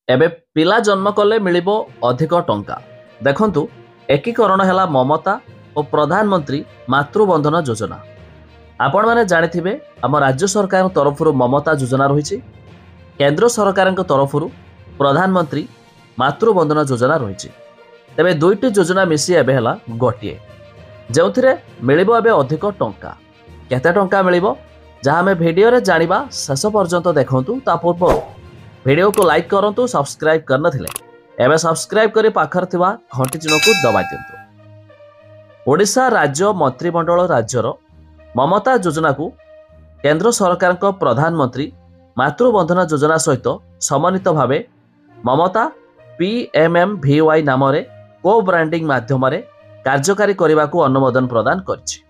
एबे पिला जन्म कले मिलिबो अधिक टंका। देखंतु एकीकरण हैला ममता और प्रधानमंत्री मातृबंधन योजना। आपण माने जानिथिबे आम राज्य सरकार तरफ ममता योजना रही, केंद्र सरकार तरफ प्रधानमंत्री मातृबंधन योजना रही। तेबे दुईटी योजना मिसी एबे हैला गोटिए, जो मिलिबो एबे अधिक टंका। केते टंका मिलिबो जहाँ आमे भिडियो रे जानिबा, शेष पर्यंत देखंतु। ता पूर्व वीडियो को लाइक करंतु, सब्सक्राइब करन थिले एबे सब्सक्राइब करी पाखर थिबा घंटी चिन्ह को दबाइ दियंतु। ओडिशा राज्य मंत्रिमंडल राज्यर ममता योजना को केंद्र सरकार को प्रधानमंत्री मातृबंधन योजना सहित समन्वित भावे ममता PMMVY नाम रे को ब्रांडिंग माध्यम रे कार्यकारी करने को अनुमोदन प्रदान करछि।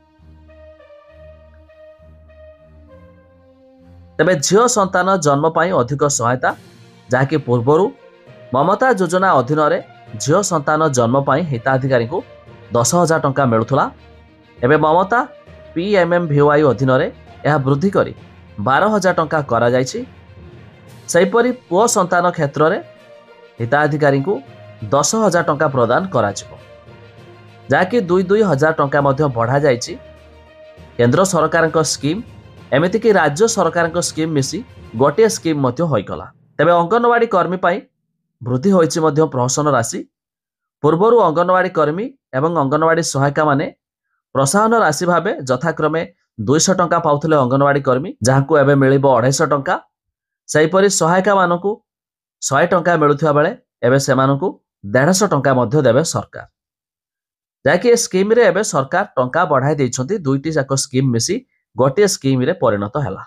तेबे झियो संतान जन्म पाई अधिक सहायता, जहाँकि पूर्वर ममता योजना अधीन रे झियो संतान जन्म पाई हिताधिकारी को 10,000 टंका मिलुथला। एबे ममता PMMVY अधीन रे यह वृद्धि करी 12,000 टंका करा जायछि। सेहिपरि पुओ संतान क्षेत्र रे हिताधिकारी को 10,000 टंका प्रदान करा जिवो, जहाँकि 2,000 टंका मध्य बढ़ा जायछि। केंद्र सरकार स्कीम एमिति कि राज्य सरकार स्कीम मिसी गोटे स्कीम मध्य होइगला। तेबे अंगनवाड़ी कर्मी पाई वृद्धि होइछि मध्य प्रोत्साहन राशि। पूर्वर अंगनवाड़ी कर्मी एवं अंगनवाड़ी सहायिका माने प्रोत्साहन राशि भावे यथाक्रमे 200 टंका पाउथिले अंगनवाड़ी कर्मी, जहाँकु एबे मिलिबो 250 टंका। सेहिपरि सहायिका मानकु 100 टंका मिलुथिबा बेले एबे सेमानकु 150 टंका मध्य देबे सरकार, जहाँकि स्कीम रे एबे सरकार टंका बढ़ाई दैछंती। दुईटी जाक स्कीम मिसी गोटे स्कीम रे परिणत हैला।